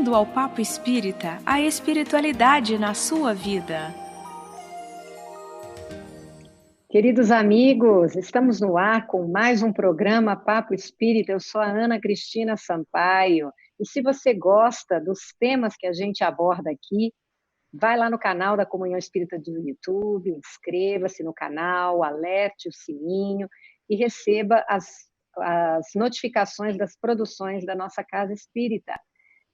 Bem-vindo ao Papo Espírita, a espiritualidade na sua vida. Queridos amigos, estamos no ar com mais um programa Papo Espírita. Eu sou a Ana Cristina Sampaio. E se você gosta dos temas que a gente aborda aqui, vai lá no canal da Comunhão Espírita do YouTube, inscreva-se no canal, alerte o sininho e receba as notificações das produções da nossa Casa Espírita.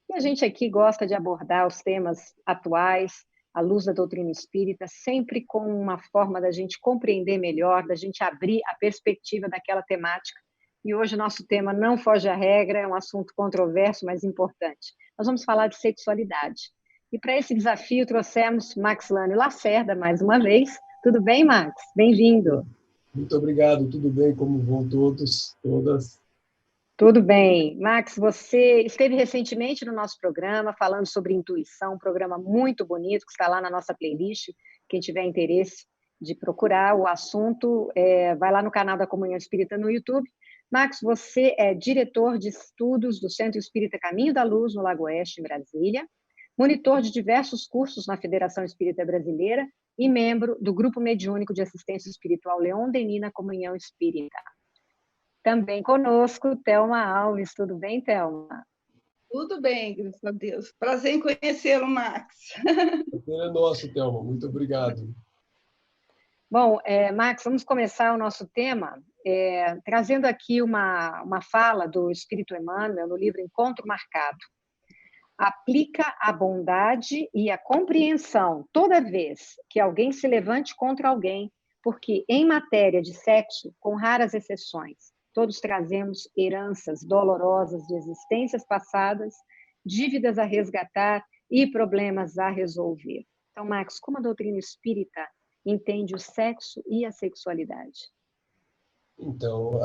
E a gente aqui gosta de abordar os temas atuais, à luz da doutrina espírita, sempre com uma forma da gente compreender melhor, da gente abrir a perspectiva daquela temática. E hoje o nosso tema não foge à regra, é um assunto controverso, mas importante. Nós vamos falar de sexualidade. E para esse desafio trouxemos Max Lânio Lacerda, mais uma vez. Tudo bem, Max? Bem-vindo. Muito obrigado, tudo bem? Como vão todos, todas? Tudo bem. Max, você esteve recentemente no nosso programa falando sobre intuição, um programa muito bonito que está lá na nossa playlist. Quem tiver interesse de procurar o assunto, vai lá no canal da Comunhão Espírita no YouTube. Max, você é diretor de estudos do Centro Espírita Caminho da Luz, no Lago Oeste, em Brasília, monitor de diversos cursos na Federação Espírita Brasileira e membro do Grupo Mediúnico de Assistência Espiritual Leon Denis na Comunhão Espírita. Também conosco, Thelma Alves. Tudo bem, Thelma? Tudo bem, graças a Deus. Prazer em conhecê-lo, Max. O prazer é nosso, Thelma. Muito obrigado. Bom, Max, vamos começar o nosso tema trazendo aqui uma fala do Espírito Emmanuel no livro Encontro Marcado. Aplica a bondade e a compreensão toda vez que alguém se levante contra alguém, porque em matéria de sexo, com raras exceções, todos trazemos heranças dolorosas de existências passadas, dívidas a resgatar e problemas a resolver. Então, Max, como a doutrina espírita entende o sexo e a sexualidade? Então,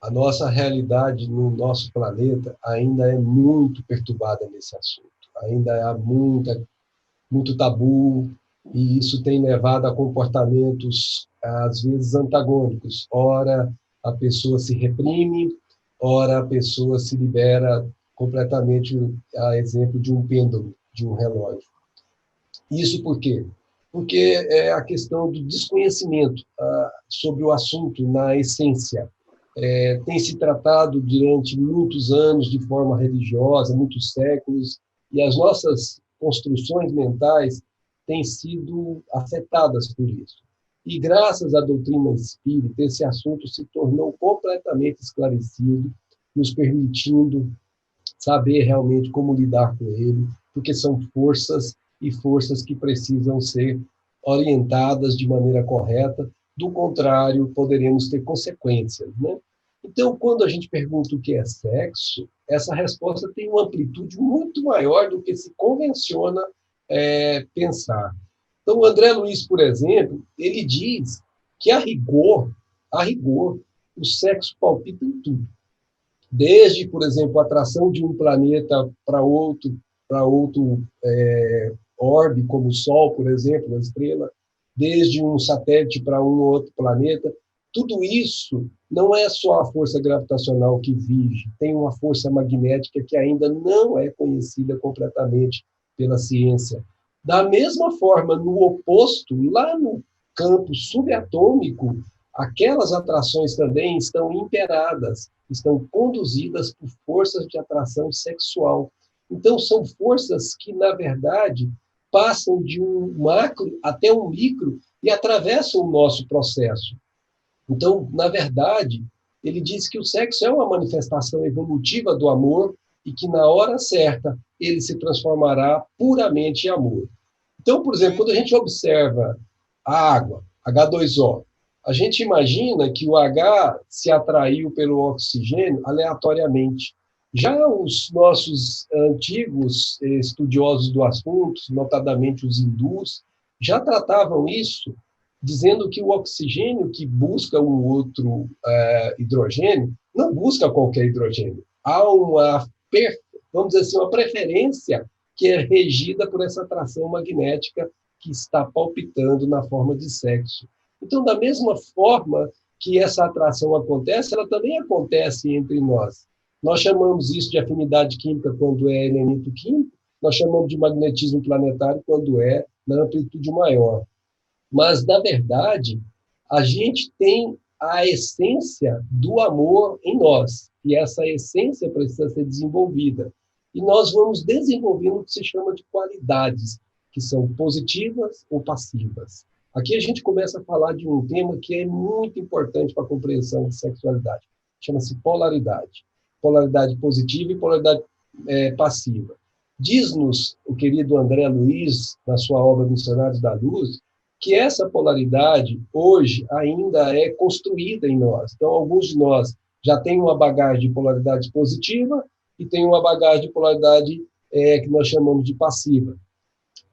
a nossa realidade no nosso planeta ainda é muito perturbada nesse assunto. Ainda há muito tabu, e isso tem levado a comportamentos, às vezes, antagônicos. Ora, a pessoa se reprime, ora, a pessoa se libera completamente, a exemplo de um pêndulo, de um relógio. Isso por quê? Porque é a questão do desconhecimento sobre o assunto na essência. Tem se tratado durante muitos anos de forma religiosa, muitos séculos, e as nossas construções mentais têm sido afetadas por isso. E graças à doutrina espírita, esse assunto se tornou completamente esclarecido, nos permitindo saber realmente como lidar com ele, porque são forças e forças que precisam ser orientadas de maneira correta, do contrário, poderemos ter consequências, né? Então, quando a gente pergunta o que é sexo, essa resposta tem uma amplitude muito maior do que se convenciona pensar. Então, o André Luiz, por exemplo, ele diz que, a rigor, o sexo palpita em tudo. Desde, por exemplo, a atração de um planeta para outro orbe, como o Sol, por exemplo, a estrela, desde um satélite para um outro planeta, tudo isso não é só a força gravitacional que vige, tem uma força magnética que ainda não é conhecida completamente pela ciência. Da mesma forma, no oposto, lá no campo subatômico, aquelas atrações também estão imperadas, estão conduzidas por forças de atração sexual. Então, são forças que, na verdade, passam de um macro até um micro e atravessam o nosso processo. Então, na verdade, ele diz que o sexo é uma manifestação evolutiva do amor e que, na hora certa, ele se transformará puramente em amor. Então, por exemplo, quando a gente observa a água, H2O, a gente imagina que o H se atraiu pelo oxigênio aleatoriamente. Já os nossos antigos estudiosos do assunto, notadamente os hindus, já tratavam isso, dizendo que o oxigênio que busca um outro hidrogênio, não busca qualquer hidrogênio. Há uma, vamos dizer assim, uma preferência que é regida por essa atração magnética que está palpitando na forma de sexo. Então, da mesma forma que essa atração acontece, ela também acontece entre nós. Nós chamamos isso de afinidade química quando é elemento químico, nós chamamos de magnetismo planetário quando é na amplitude maior. Mas, na verdade, a gente tem a essência do amor em nós, e essa essência precisa ser desenvolvida. E nós vamos desenvolvendo o que se chama de qualidades, que são positivas ou passivas. Aqui a gente começa a falar de um tema que é muito importante para a compreensão de sexualidade. Chama-se polaridade. Polaridade positiva e polaridade passiva. Diz-nos o querido André Luiz, na sua obra Missionários da Luz, que essa polaridade, hoje, ainda é construída em nós. Então, alguns de nós já têm uma bagagem de polaridade positiva e têm uma bagagem de polaridade que nós chamamos de passiva.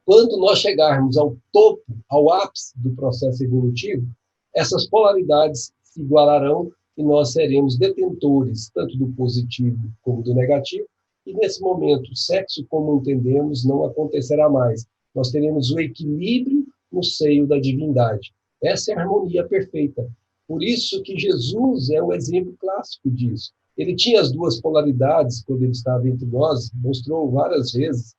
Quando nós chegarmos ao topo, ao ápice do processo evolutivo, essas polaridades se igualarão e nós seremos detentores tanto do positivo como do negativo, e nesse momento, o sexo, como entendemos, não acontecerá mais. Nós teremos o equilíbrio no seio da divindade. Essa é a harmonia perfeita. Por isso que Jesus é o exemplo clássico disso. Ele tinha as duas polaridades quando ele estava entre nós, mostrou várias vezes,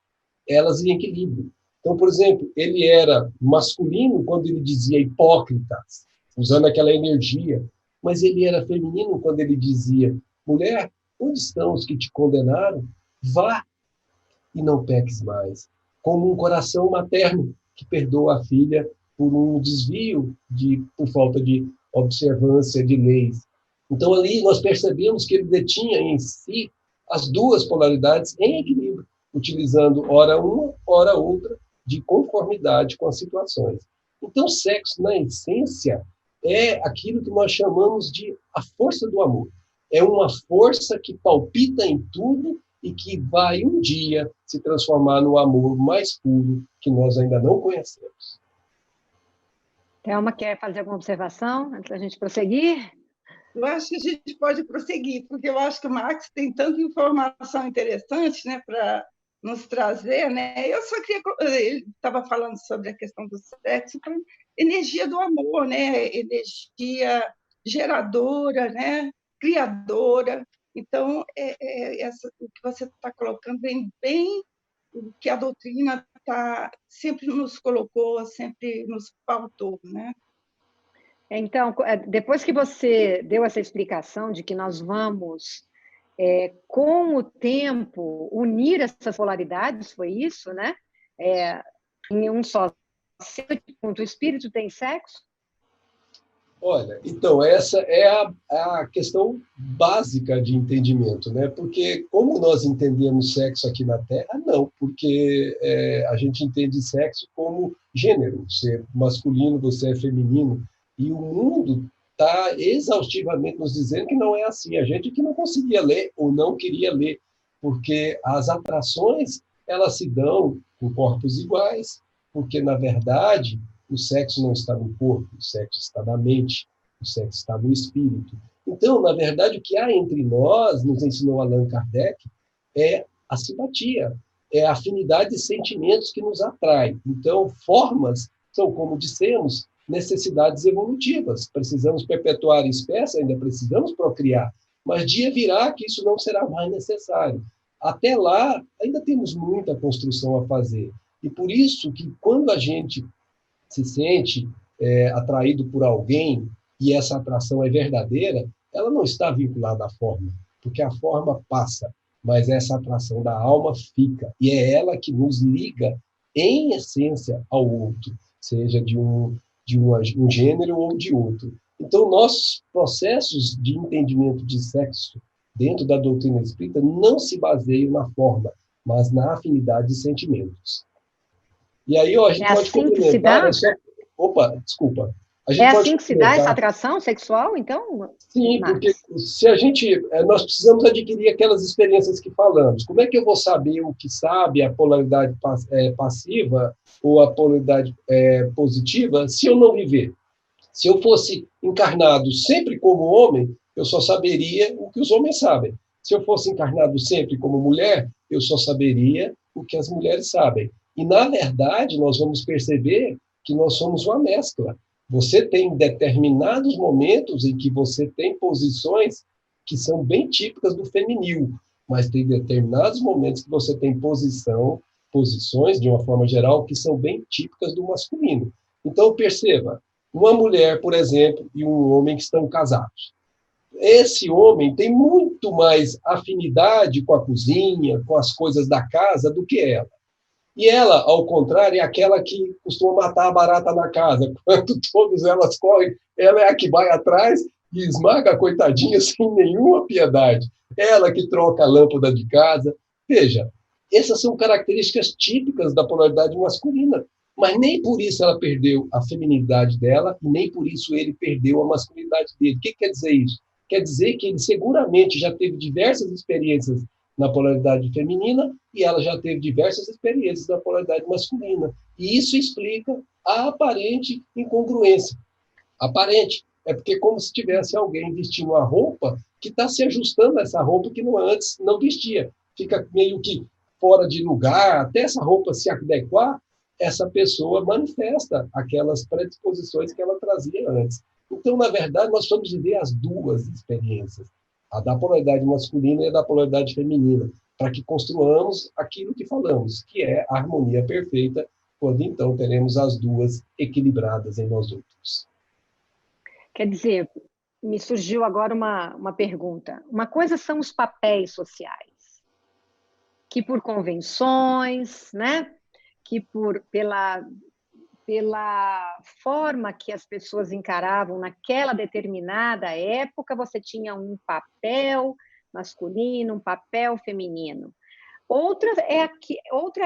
elas em equilíbrio. Então, por exemplo, ele era masculino quando ele dizia hipócritas, usando aquela energia, mas ele era feminino quando ele dizia, mulher, onde estão os que te condenaram? Vá e não peques mais. Como um coração materno que perdoa a filha por um desvio, por falta de observância de leis. Então, ali nós percebemos que ele detinha em si as duas polaridades em equilíbrio, utilizando ora uma, ora outra, de conformidade com as situações. Então, sexo, na essência, é aquilo que nós chamamos de a força do amor. É uma força que palpita em tudo e que vai um dia se transformar no amor mais puro que nós ainda não conhecemos. Thelma, quer fazer alguma observação antes da gente prosseguir? Eu acho que a gente pode prosseguir, porque eu acho que o Marx tem tanta informação interessante, né, para nos trazer, né? Eu só queria... Ele estava falando sobre a questão do sexo, energia do amor, né? Energia geradora, né? Criadora. Então, o que você está colocando vem bem o que a doutrina sempre nos colocou, sempre nos pautou, né? Então, depois que você deu essa explicação de que nós vamos, com o tempo, unir essas polaridades, foi isso, né? Em um só ser, o espírito tem sexo? Olha, então, essa é a questão básica de entendimento, né? Porque como nós entendemos sexo aqui na Terra, não, porque a gente entende sexo como gênero, você é masculino, você é feminino, e o mundo está exaustivamente nos dizendo que não é assim. A gente que não conseguia ler ou não queria ler, porque as atrações, elas se dão com corpos iguais, porque, na verdade, o sexo não está no corpo, o sexo está na mente, o sexo está no espírito. Então, na verdade, o que há entre nós, nos ensinou Allan Kardec, é a simpatia, é a afinidade de sentimentos que nos atrai. Então, formas são, como dissemos, necessidades evolutivas. Precisamos perpetuar a espécie, ainda precisamos procriar, mas dia virá que isso não será mais necessário. Até lá, ainda temos muita construção a fazer. E por isso que quando a gente se sente atraído por alguém e essa atração é verdadeira, ela não está vinculada à forma, porque a forma passa, mas essa atração da alma fica, e é ela que nos liga, em essência, ao outro, seja de um gênero ou de outro. Então, nossos processos de entendimento de sexo dentro da doutrina espírita não se baseiam na forma, mas na afinidade de sentimentos. E aí, a gente pode complementar... Opa, desculpa. Assim que se dá essa atração sexual, então? Sim, porque se nós precisamos adquirir aquelas experiências que falamos. Como é que eu vou saber o que sabe, a polaridade passiva ou a polaridade positiva, se eu não viver? Se eu fosse encarnado sempre como homem, eu só saberia o que os homens sabem. Se eu fosse encarnado sempre como mulher, eu só saberia o que as mulheres sabem. E, na verdade, nós vamos perceber que nós somos uma mescla. Você tem determinados momentos em que você tem posições que são bem típicas do feminil, mas tem determinados momentos que você tem posição posições, de uma forma geral, que são bem típicas do masculino. Então, perceba, uma mulher, por exemplo, e um homem que estão casados. Esse homem tem muito mais afinidade com a cozinha, com as coisas da casa, do que ela. E ela, ao contrário, é aquela que costuma matar a barata na casa. Quando todas elas correm, ela é a que vai atrás e esmaga a coitadinha sem nenhuma piedade. Ela que troca a lâmpada de casa. Veja, essas são características típicas da polaridade masculina. Mas nem por isso ela perdeu a feminilidade dela, e nem por isso ele perdeu a masculinidade dele. O que quer dizer isso? Quer dizer que ele seguramente já teve diversas experiências na polaridade feminina e ela já teve diversas experiências na polaridade masculina. E isso explica a aparente incongruência. Aparente. É porque é como se tivesse alguém vestindo uma roupa que está se ajustando a essa roupa que antes não vestia. Fica meio que fora de lugar, até essa roupa se adequar, essa pessoa manifesta aquelas predisposições que ela trazia antes. Então, na verdade, nós vamos viver as duas experiências, a da polaridade masculina e a da polaridade feminina, para que construamos aquilo que falamos, que é a harmonia perfeita, quando então teremos as duas equilibradas em nós outros. Quer dizer, me surgiu agora uma pergunta. Uma coisa são os papéis sociais, que por convenções, né, que pela forma que as pessoas encaravam naquela determinada época, você tinha um papel masculino, um papel feminino. Outra é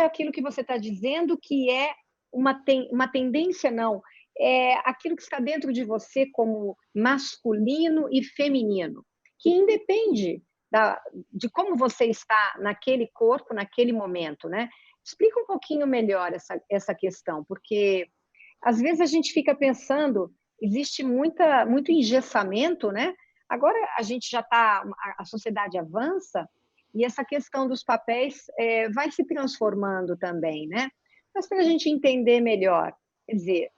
aquilo que você está dizendo, que é uma tendência, não, é aquilo que está dentro de você como masculino e feminino, que independe de como você está naquele corpo, naquele momento, né? Explica um pouquinho melhor essa questão, porque às vezes a gente fica pensando, existe muito engessamento, né? Agora a gente já está, a sociedade avança e essa questão dos papéis vai se transformando também, né? Mas para a gente entender melhor, quer dizer,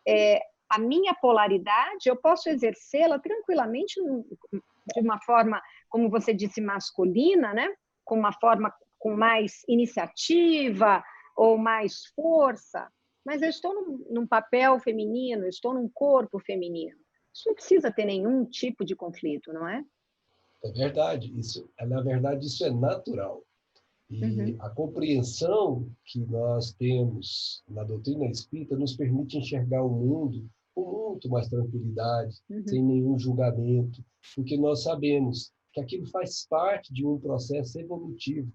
a minha polaridade, eu posso exercê-la tranquilamente de uma forma, como você disse, masculina, né? Com uma forma com mais iniciativa ou mais força, mas eu estou num papel feminino, eu estou num corpo feminino. Isso não precisa ter nenhum tipo de conflito, não é? É verdade. Na verdade, isso é natural. E a compreensão que nós temos na doutrina espírita nos permite enxergar o mundo com muito mais tranquilidade, sem nenhum julgamento, porque nós sabemos que aquilo faz parte de um processo evolutivo.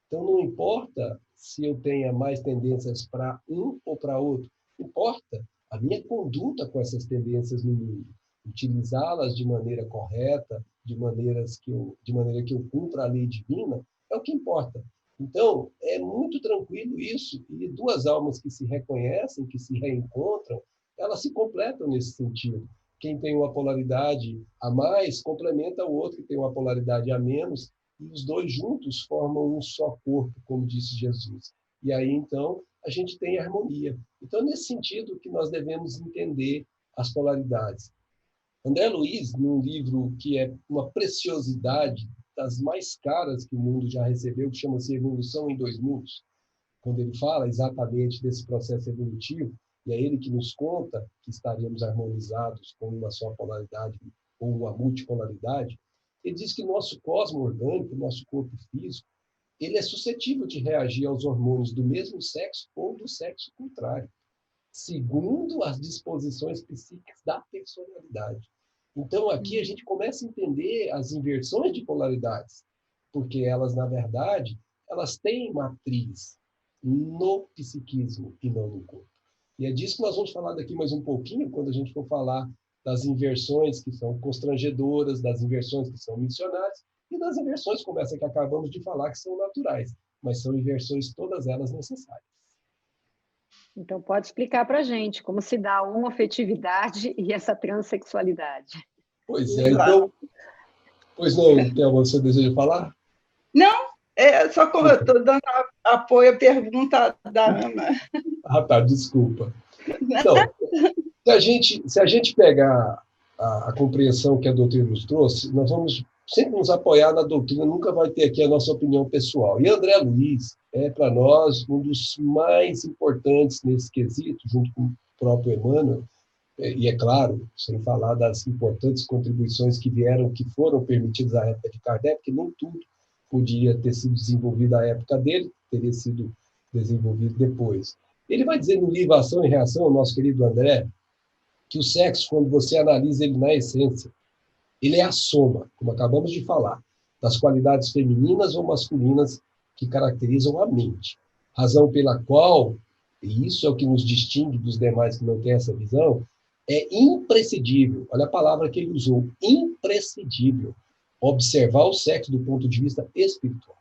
Então, não importa se eu tenha mais tendências para um ou para outro, importa a minha conduta com essas tendências no mundo, utilizá-las de maneira correta, de maneira que eu cumpra a lei divina, é o que importa. Então, é muito tranquilo isso, e duas almas que se reconhecem, que se reencontram, elas se completam nesse sentido. Quem tem uma polaridade a mais, complementa o outro que tem uma polaridade a menos, e os dois juntos formam um só corpo, como disse Jesus. E aí, então, a gente tem harmonia. Então, nesse sentido que nós devemos entender as polaridades. André Luiz, num livro que é uma preciosidade das mais caras que o mundo já recebeu, que chama-se Evolução em Dois Mundos, quando ele fala exatamente desse processo evolutivo, e é ele que nos conta que estaremos harmonizados com uma só polaridade ou uma multipolaridade, ele diz que nosso cosmo orgânico, nosso corpo físico, ele é suscetível de reagir aos hormônios do mesmo sexo ou do sexo contrário, segundo as disposições psíquicas da personalidade. Então, aqui a gente começa a entender as inversões de polaridades, porque elas, na verdade, elas têm matriz no psiquismo e não no corpo. E é disso que nós vamos falar daqui mais um pouquinho, quando a gente for falar das inversões que são constrangedoras, das inversões que são missionárias, e das inversões como essa que acabamos de falar, que são naturais, mas são inversões todas elas necessárias. Então, pode explicar para a gente como se dá a homoafetividade e essa transexualidade. Pois é, então... Pois não, Thelma, você deseja falar? Não, só como eu estou dando apoio à pergunta da Ana. Ah, tá, desculpa. Então, se a gente pegar a compreensão que a doutrina nos trouxe, nós vamos sempre nos apoiar na doutrina, nunca vai ter aqui a nossa opinião pessoal. E André Luiz é, para nós, um dos mais importantes nesse quesito, junto com o próprio Emmanuel, e é claro, sem falar das importantes contribuições que foram permitidas à época de Kardec, porque nem tudo podia ter sido desenvolvido à época dele, teria sido desenvolvido depois. Ele vai dizer no livro Ação e Reação, o nosso querido André, que o sexo, quando você analisa ele na essência, ele é a soma, como acabamos de falar, das qualidades femininas ou masculinas que caracterizam a mente. Razão pela qual, e isso é o que nos distingue dos demais que não têm essa visão, é imprescindível, olha a palavra que ele usou, imprescindível, observar o sexo do ponto de vista espiritual.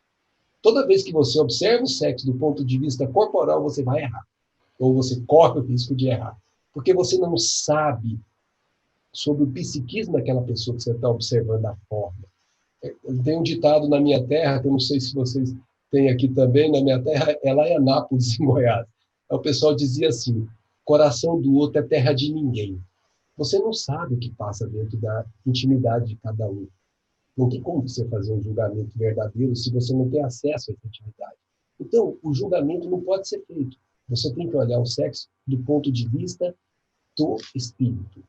Toda vez que você observa o sexo do ponto de vista corporal, você vai errar. Ou você corre o risco de errar. Porque você não sabe sobre o psiquismo daquela pessoa que você está observando a forma. Tem um ditado na minha terra, que eu não sei se vocês têm aqui também, na minha terra, ela é Anápolis, em Goiás. O pessoal dizia assim, coração do outro é terra de ninguém. Você não sabe o que passa dentro da intimidade de cada um. Não tem como você fazer um julgamento verdadeiro se você não tem acesso a essa intimidade. Então, o julgamento não pode ser feito. Você tem que olhar o sexo do ponto de vista do espírito.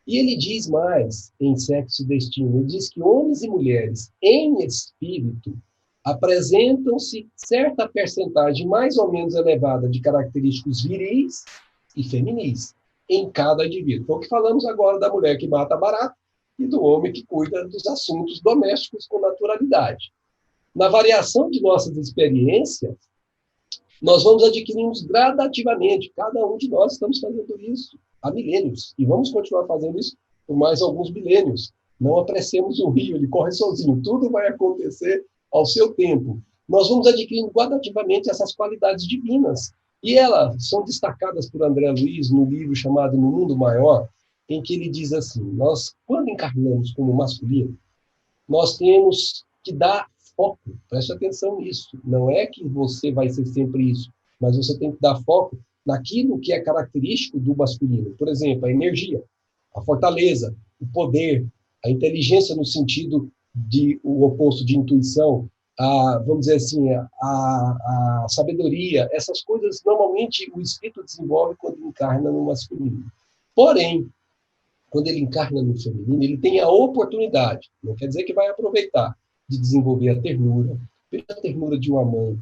E ele diz mais em Sexo e Destino, ele diz que homens e mulheres em espírito apresentam-se certa percentagem mais ou menos elevada de característicos viris e feminis em cada indivíduo. Foi o que falamos agora da mulher que mata barato e do homem que cuida dos assuntos domésticos com naturalidade. Na variação de nossas experiências, nós vamos adquirindo gradativamente. Cada um de nós estamos fazendo isso há milênios. E vamos continuar fazendo isso por mais alguns milênios. Não apressemos o rio, ele corre sozinho. Tudo vai acontecer ao seu tempo. Nós vamos adquirindo gradativamente essas qualidades divinas. E elas são destacadas por André Luiz no livro chamado No Mundo Maior, em que ele diz assim, nós, quando encarnamos como masculino, nós temos que dar foco, preste atenção nisso. Não é que você vai ser sempre isso, mas você tem que dar foco naquilo que é característico do masculino. Por exemplo, a energia, a fortaleza, o poder, a inteligência no sentido de o oposto de intuição, vamos dizer assim, a sabedoria, essas coisas normalmente o espírito desenvolve quando encarna no masculino. Porém, quando ele encarna no feminino, ele tem a oportunidade, não quer dizer que vai aproveitar, de desenvolver a ternura, a ternura de uma mãe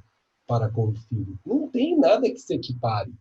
para com o filho. Não tem nada que se equipare.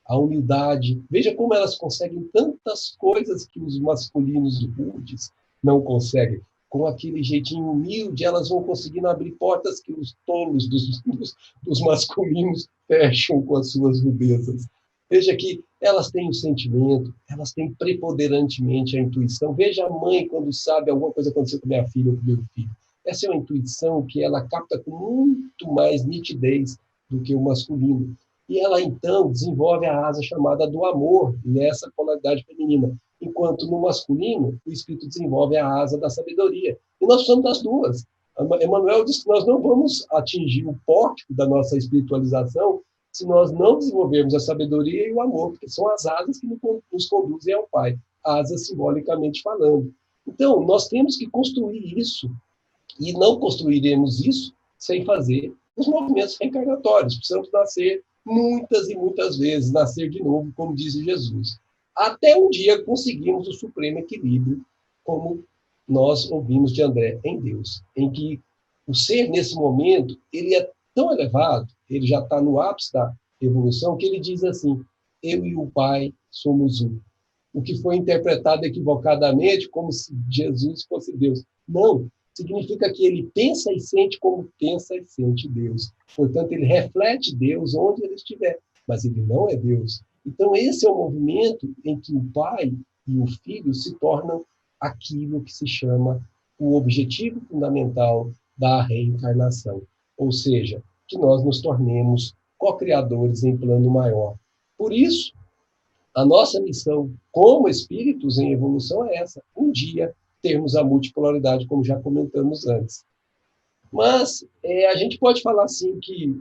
A humildade, veja como elas conseguem tantas coisas que os masculinos rudes não conseguem. Com aquele jeitinho humilde, elas vão conseguindo abrir portas que os tolos dos masculinos fecham com as suas rudezas. Veja que elas têm o sentimento, elas têm preponderantemente a intuição. Veja a mãe quando sabe alguma coisa aconteceu com minha filha ou com meu filho. Essa é uma intuição que ela capta com muito mais nitidez do que o masculino. E ela, então, desenvolve a asa chamada do amor nessa polaridade feminina. Enquanto no masculino, o espírito desenvolve a asa da sabedoria. E nós somos das duas. Emmanuel diz que nós não vamos atingir o pórtico da nossa espiritualização se nós não desenvolvermos a sabedoria e o amor, porque são as asas que nos conduzem ao Pai, asas simbolicamente falando. Então, nós temos que construir isso, e não construiremos isso sem fazer os movimentos reencarnatórios. Precisamos nascer muitas e muitas vezes, nascer de novo, como diz Jesus. Até um dia conseguimos o supremo equilíbrio, como nós ouvimos de André, em Deus, em que o ser, nesse momento, ele é tão elevado, ele já está no ápice da evolução, que ele diz assim, eu e o Pai somos um. O que foi interpretado equivocadamente como se Jesus fosse Deus. Não, significa que ele pensa e sente como pensa e sente Deus. Portanto, ele reflete Deus onde ele estiver, mas ele não é Deus. Então, esse é o movimento em que o Pai e o Filho se tornam aquilo que se chama o objetivo fundamental da reencarnação. Ou seja, que nós nos tornemos co-criadores em plano maior. Por isso, a nossa missão como espíritos em evolução é essa. Um dia, termos a multipolaridade, como já comentamos antes. Mas a gente pode falar assim que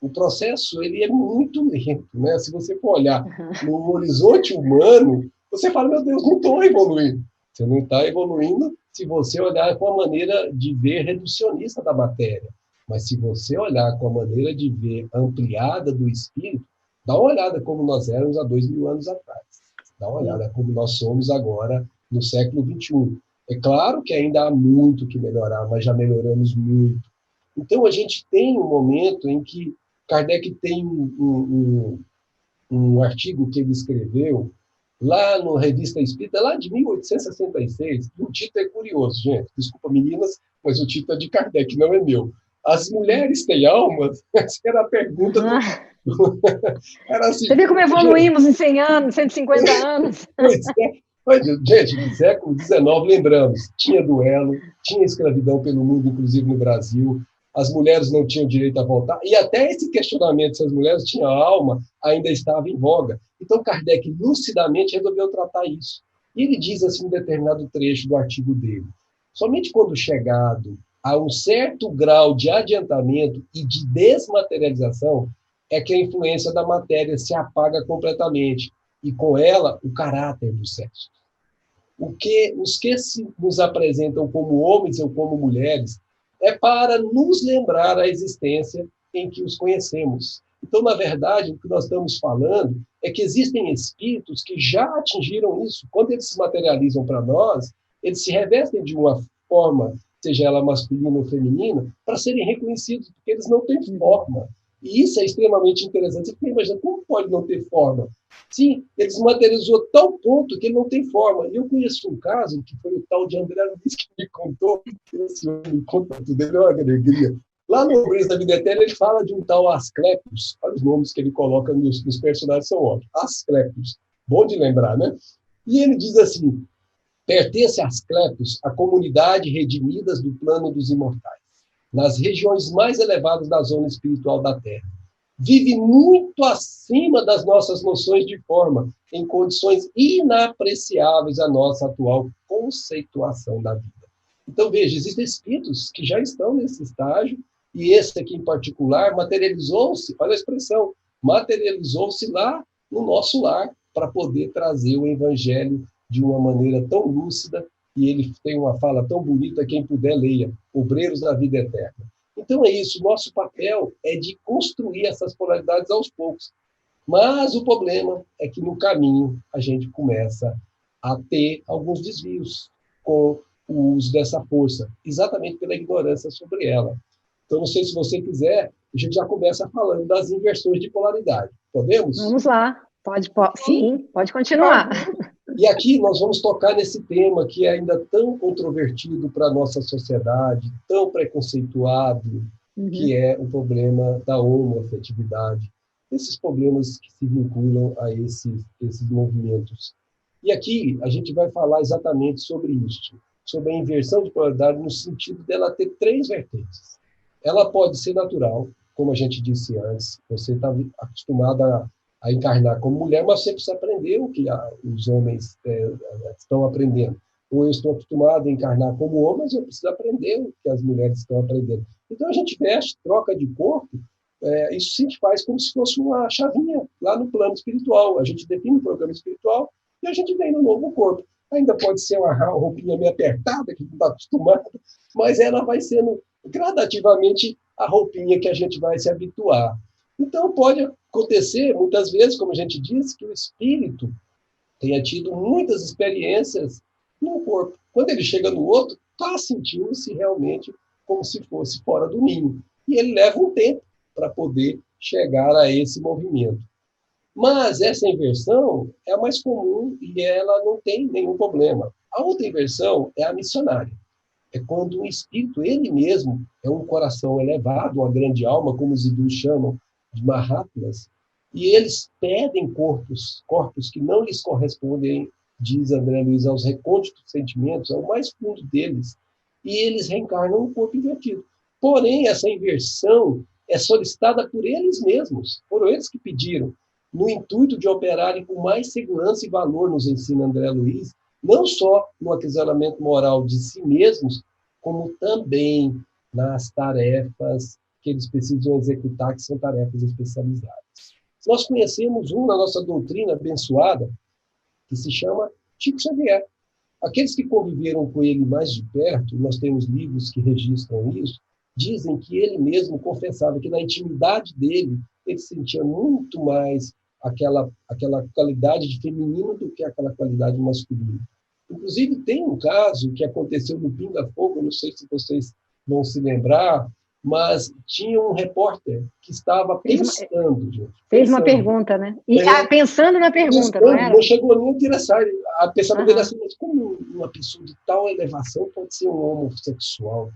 o processo ele é muito lento, né? Se você for olhar no horizonte humano, você fala, meu Deus, não estou evoluindo. Você não está evoluindo se você olhar com a maneira de ver reducionista da matéria. Mas se você olhar com a maneira de ver ampliada do espírito, dá uma olhada como nós éramos há 2000 anos atrás. Dá uma olhada como nós somos agora no século XXI. É claro que ainda há muito que melhorar, mas já melhoramos muito. Então, a gente tem um momento em que Kardec tem um artigo que ele escreveu lá no Revista Espírita, lá de 1866. O título é curioso, gente. Desculpa, meninas, mas o título é de Kardec, não é meu. As mulheres têm almas? Essa era a pergunta do... Era assim, você viu como evoluímos em 100 anos, 150 anos? Pois é. Mas, gente, no século XIX, lembramos, tinha duelo, tinha escravidão pelo mundo, inclusive no Brasil, as mulheres não tinham direito a votar, e até esse questionamento se as mulheres tinham alma ainda estava em voga. Então, Kardec, lucidamente, resolveu tratar isso. E ele diz assim, em determinado trecho do artigo dele, somente quando chegado a um certo grau de adiantamento e de desmaterialização é que a influência da matéria se apaga completamente, e com ela o caráter do sexo. Os que nos apresentam como homens ou como mulheres é para nos lembrar a existência em que os conhecemos. Então, na verdade, o que nós estamos falando é que existem espíritos que já atingiram isso. Quando eles se materializam para nós, eles se revestem de uma forma, seja ela masculina ou feminina, para serem reconhecidos, porque eles não têm forma. E isso é extremamente interessante. Você fica imaginando, como pode não ter forma? Sim, ele se materializou a tal ponto que ele não tem forma. E eu conheço um caso, que foi o tal de André Luiz que me contou, esse homem me conta tudo, ele é uma alegria. Lá no Obreiros da Vida Eterna, ele fala de um tal Asclepios. Olha os nomes que ele coloca nos personagens, são óbvios. Asclepios. Bom de lembrar, né? E ele diz assim, pertence a Asclepios a comunidade redimidas do plano dos imortais, nas regiões mais elevadas da zona espiritual da Terra. Vive muito acima das nossas noções de forma, em condições inapreciáveis à nossa atual conceituação da vida. Então, veja, existem espíritos que já estão nesse estágio, e esse aqui em particular materializou-se, olha a expressão, materializou-se lá no nosso lar, para poder trazer o evangelho de uma maneira tão lúcida, e ele tem uma fala tão bonita, quem puder leia, Obreiros da Vida Eterna. Então é isso, nosso papel é de construir essas polaridades aos poucos. Mas o problema é que no caminho a gente começa a ter alguns desvios com o uso dessa força, exatamente pela ignorância sobre ela. Então, não sei se você quiser, a gente já começa falando das inversões de polaridade. Podemos? Vamos lá. Sim, pode continuar. E aqui nós vamos tocar nesse tema que é ainda tão controvertido para a nossa sociedade, tão preconceituado, que é o problema da homoafetividade, esses problemas que se vinculam a esses movimentos. E aqui a gente vai falar exatamente sobre isso, sobre a inversão de polaridade no sentido dela ter três vertentes. Ela pode ser natural, como a gente disse antes, você está acostumado a encarnar como mulher, mas você precisa aprender o que os homens estão aprendendo. Ou eu estou acostumado a encarnar como homem, mas eu preciso aprender o que as mulheres estão aprendendo. Então, a gente veste, troca de corpo, isso se faz como se fosse uma chavinha lá no plano espiritual. A gente define o programa espiritual e a gente vem no novo corpo. Ainda pode ser uma roupinha meio apertada, que não está acostumado, mas ela vai sendo gradativamente a roupinha que a gente vai se habituar. Então, pode acontecer, muitas vezes, como a gente disse, que o espírito tenha tido muitas experiências no corpo. Quando ele chega no outro, está sentindo-se realmente como se fosse fora do ninho. E ele leva um tempo para poder chegar a esse movimento. Mas essa inversão é a mais comum e ela não tem nenhum problema. A outra inversão é a missionária. É quando o espírito, ele mesmo, é um coração elevado, uma grande alma, como os hindus chamam, de Mahatmas, e eles pedem corpos que não lhes correspondem, diz André Luiz, aos recônditos sentimentos, ao mais fundo deles, e eles reencarnam um corpo invertido. Porém, essa inversão é solicitada por eles mesmos, foram eles que pediram, no intuito de operarem com mais segurança e valor, nos ensina André Luiz, não só no acrisolamento moral de si mesmos, como também nas tarefas que eles precisam executar, que são tarefas especializadas. Nós conhecemos na nossa doutrina abençoada, que se chama Chico Xavier. Aqueles que conviveram com ele mais de perto, nós temos livros que registram isso, dizem que ele mesmo confessava que na intimidade dele, ele sentia muito mais aquela qualidade de feminino do que aquela qualidade masculina. Inclusive, tem um caso que aconteceu no Pinga Fogo, não sei se vocês vão se lembrar, mas tinha um repórter que estava pensando, gente. Fez uma pergunta, né? E, pensando na pergunta, pensando, não era? não chegou nem a interessar. A pensamento dele assim, mas como uma pessoa de tal elevação pode ser um homossexual?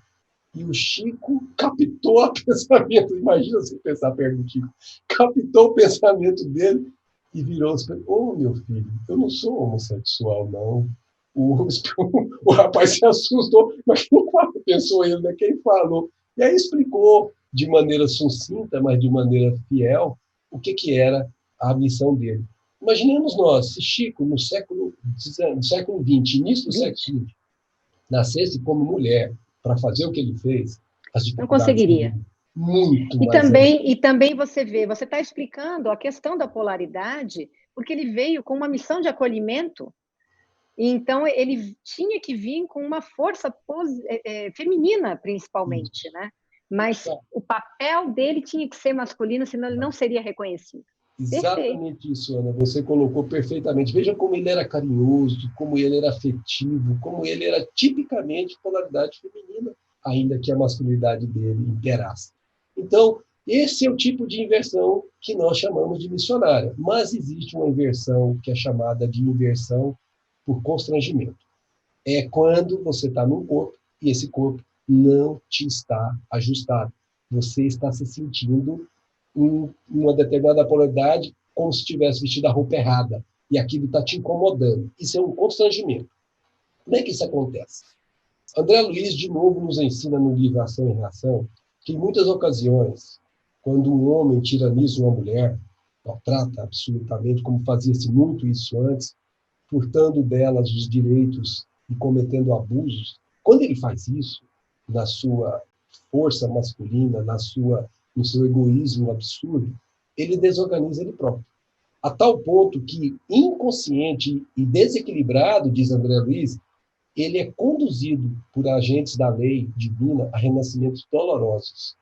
E o Chico captou o pensamento, imagina você pensar perto do Chico, captou o pensamento dele e virou-se e falou, meu filho, eu não sou homossexual, não. O rapaz se assustou, mas quem pensou ele, né? Quem falou? E aí explicou de maneira sucinta, mas de maneira fiel, o que era a missão dele. Imaginemos nós, se Chico, no século XX, início do século XX, nascesse como mulher para fazer o que ele fez, as dificuldades não conseguiria. Muito e mais. Também você está explicando a questão da polaridade, porque ele veio com uma missão de acolhimento, e então ele tinha que vir com uma força feminina, principalmente, né? Mas o papel dele tinha que ser masculino, senão ele não seria reconhecido. Exatamente isso, Ana. Você colocou perfeitamente. Veja como ele era carinhoso, como ele era afetivo, como ele era tipicamente polaridade feminina, ainda que a masculinidade dele imperasse. Então, esse é o tipo de inversão que nós chamamos de missionária. Mas existe uma inversão que é chamada de inversão por constrangimento. É quando você está num corpo e esse corpo não te está ajustado. Você está se sentindo uma determinada polaridade como se tivesse vestido a roupa errada. E aquilo está te incomodando. Isso é um constrangimento. Como é que isso acontece? André Luiz, de novo, nos ensina no livro Ação e Reação que, em muitas ocasiões, quando um homem tiraniza uma mulher, maltrata absolutamente, como fazia-se muito isso antes, furtando delas os direitos e cometendo abusos, quando ele faz isso, na sua força masculina, no seu egoísmo absurdo, ele desorganiza ele próprio. A tal ponto que, inconsciente e desequilibrado, diz André Luiz, ele é conduzido por agentes da lei divina a renascimentos dolorosos,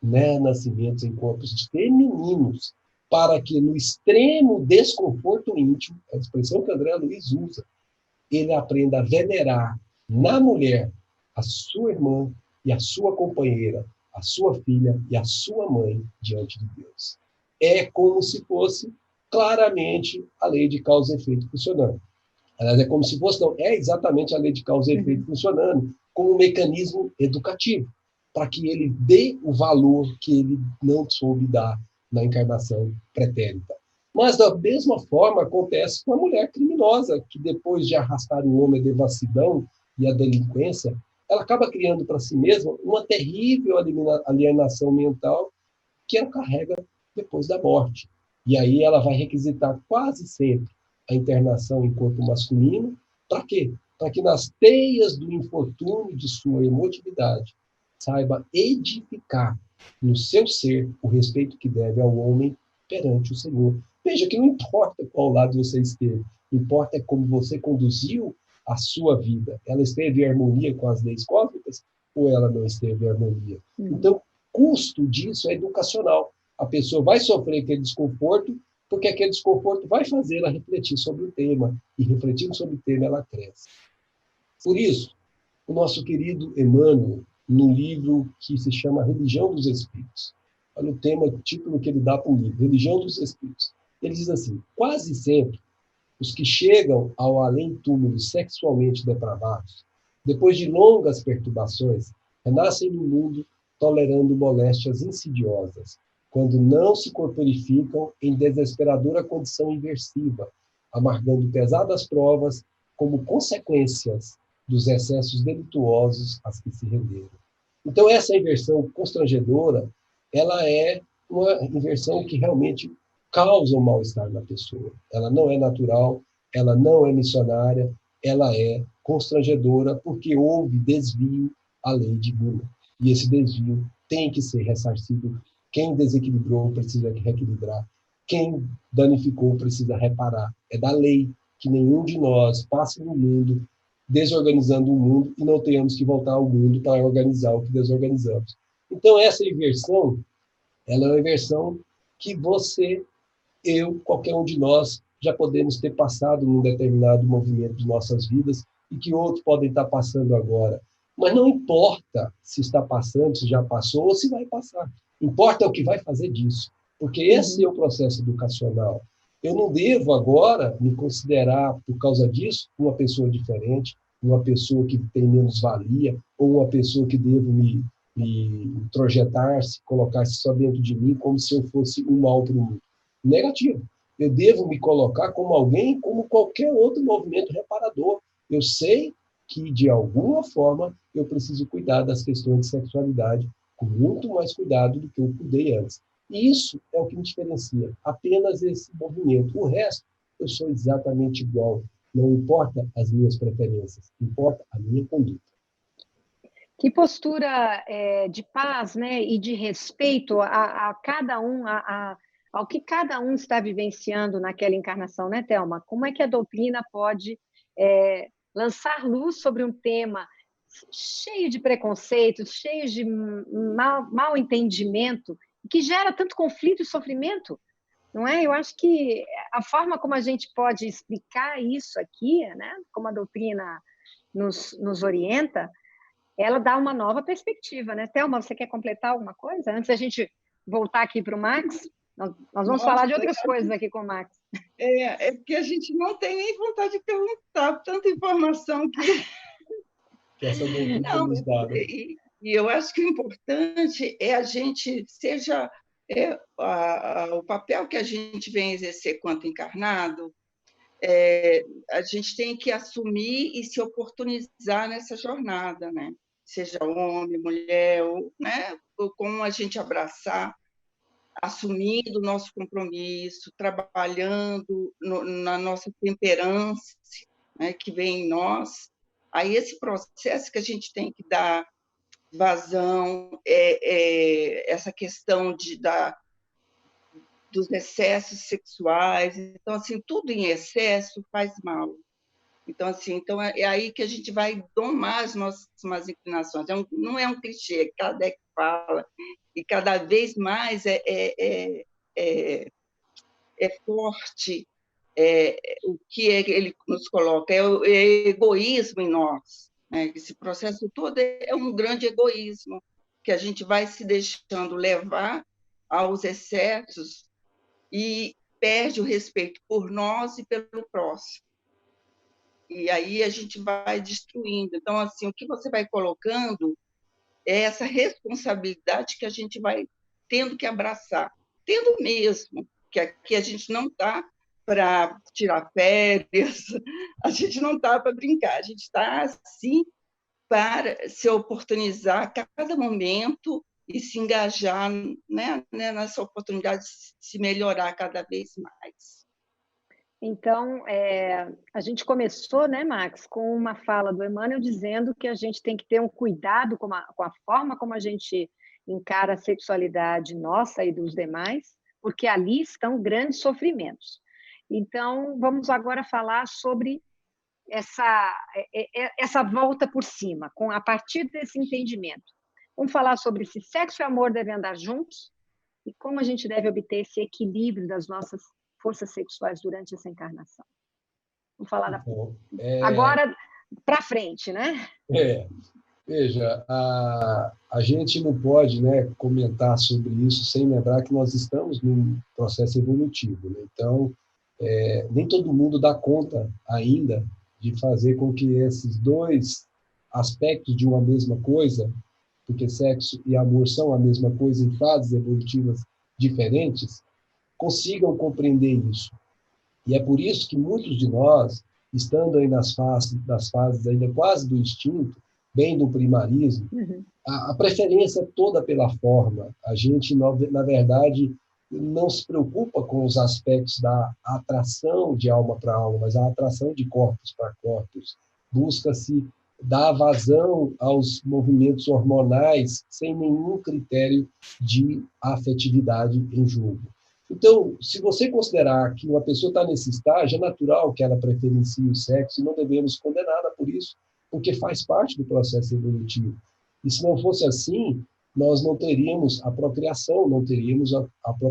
né? Nascimentos em corpos femininos, para que, no extremo desconforto íntimo, a expressão que André Luiz usa, ele aprenda a venerar na mulher a sua irmã e a sua companheira, a sua filha e a sua mãe diante de Deus. É como se fosse claramente a lei de causa e efeito funcionando. Aliás, é como se fosse, não, é exatamente a lei de causa e efeito funcionando como um mecanismo educativo, para que ele dê o valor que ele não soube dar na encarnação pretérita. Mas, da mesma forma, acontece com a mulher criminosa, que depois de arrastar o homem à devassidão e à delinquência, ela acaba criando para si mesma uma terrível alienação mental que ela carrega depois da morte. E aí ela vai requisitar quase sempre a internação em corpo masculino. Para quê? Para que nas teias do infortúnio de sua emotividade saiba edificar no seu ser o respeito que deve ao homem perante o Senhor. Veja que não importa qual lado você esteve, importa é como você conduziu a sua vida. Ela esteve em harmonia com as leis cósmicas ou ela não esteve em harmonia? Então, o custo disso é educacional. A pessoa vai sofrer aquele desconforto, porque aquele desconforto vai fazer ela refletir sobre o tema, e refletindo sobre o tema, ela cresce. Por isso, o nosso querido Emmanuel, no livro que se chama Religião dos Espíritos, olha o tema, o título que ele dá para o livro, Religião dos Espíritos. Ele diz assim, quase sempre, os que chegam ao além-túmulo sexualmente depravados, depois de longas perturbações, renascem no mundo tolerando moléstias insidiosas, quando não se corporificam em desesperadora condição inversiva, amargando pesadas provas como consequências dos excessos delituosos às que se renderam. Então, essa inversão constrangedora, ela é uma inversão que realmente causa um mal-estar na pessoa. Ela não é natural, ela não é missionária, ela é constrangedora porque houve desvio à lei divina. E esse desvio tem que ser ressarcido. Quem desequilibrou precisa reequilibrar. Quem danificou precisa reparar. É da lei que nenhum de nós passe no mundo desorganizando o mundo e não tenhamos que voltar ao mundo para organizar o que desorganizamos. Então, essa inversão, ela é uma inversão que você, eu, qualquer um de nós, já podemos ter passado num determinado movimento de nossas vidas e que outros podem estar passando agora. Mas não importa se está passando, se já passou ou se vai passar. Importa o que vai fazer disso. Porque esse é o processo educacional. Eu não devo agora me considerar, por causa disso, uma pessoa diferente, uma pessoa que tem menos valia, ou uma pessoa que devo me introjetar-se, colocar-se só dentro de mim, como se eu fosse um mal para o mundo. Negativo. Eu devo me colocar como alguém, como qualquer outro movimento reparador. Eu sei que, de alguma forma, eu preciso cuidar das questões de sexualidade com muito mais cuidado do que eu cuidei antes. E isso é o que me diferencia, apenas esse movimento. O resto, eu sou exatamente igual. Não importa as minhas preferências, importa a minha conduta. Que postura de paz, né, e de respeito a cada um, ao que cada um está vivenciando naquela encarnação, né, Thelma? Como é que a doutrina pode lançar luz sobre um tema cheio de preconceitos, cheio de mal entendimento, que gera tanto conflito e sofrimento, não é? Eu acho que a forma como a gente pode explicar isso aqui, né, como a doutrina nos orienta, ela dá uma nova perspectiva, né? Thelma, você quer completar alguma coisa? Antes da gente voltar aqui para o Max, nós vamos falar de outras coisas aqui com o Max. É porque a gente não tem nem vontade de perguntar, tanta informação que essa doutrina nos dá, né? E eu acho que o importante é a gente, seja o papel que a gente vem exercer quanto encarnado, a gente tem que assumir e se oportunizar nessa jornada, né? Seja homem, mulher, né? Ou como a gente abraçar, assumindo o nosso compromisso, trabalhando na nossa temperança, né? Que vem em nós. Aí esse processo que a gente tem que dar vazão, essa questão dos excessos sexuais. Então, assim, tudo em excesso faz mal. Então, assim, é aí que a gente vai domar as nossas más inclinações. Não é um clichê, Kardec fala, e cada vez mais é forte o que ele nos coloca, é o egoísmo em nós. Né? Esse processo todo é um grande egoísmo, que a gente vai se deixando levar aos excessos e perde o respeito por nós e pelo próximo. E aí a gente vai destruindo. Então, assim, o que você vai colocando é essa responsabilidade que a gente vai tendo que abraçar, tendo mesmo, que aqui a gente não está para tirar férias, a gente não está para brincar, a gente está, sim, para se oportunizar a cada momento e se engajar, né, nessa oportunidade de se melhorar cada vez mais. Então, a gente começou, né, Max, com uma fala do Emmanuel dizendo que a gente tem que ter um cuidado com a forma como a gente encara a sexualidade nossa e dos demais, porque ali estão grandes sofrimentos. Então, vamos agora falar sobre essa volta por cima, a partir desse entendimento. Vamos falar sobre se sexo e amor devem andar juntos e como a gente deve obter esse equilíbrio das nossas forças sexuais durante essa encarnação. Vamos falar agora para frente, né? Veja, a gente não pode, né, comentar sobre isso sem lembrar que nós estamos num processo evolutivo. Né? Então, nem todo mundo dá conta ainda de fazer com que esses dois aspectos de uma mesma coisa, porque sexo e amor são a mesma coisa em fases evolutivas diferentes, consigam compreender isso. E é por isso que muitos de nós, estando aí nas fases ainda quase do instinto, bem do primarismo, a preferência é toda pela forma. A gente, na verdade, não se preocupa com os aspectos da atração de alma para alma, mas a atração de corpos para corpos. Busca-se dar vazão aos movimentos hormonais sem nenhum critério de afetividade em jogo. Então, se você considerar que uma pessoa está nesse estágio, é natural que ela preferencie o sexo e não devemos condená-la por isso, porque faz parte do processo evolutivo. E se não fosse assim, nós não teríamos a procriação, não teríamos a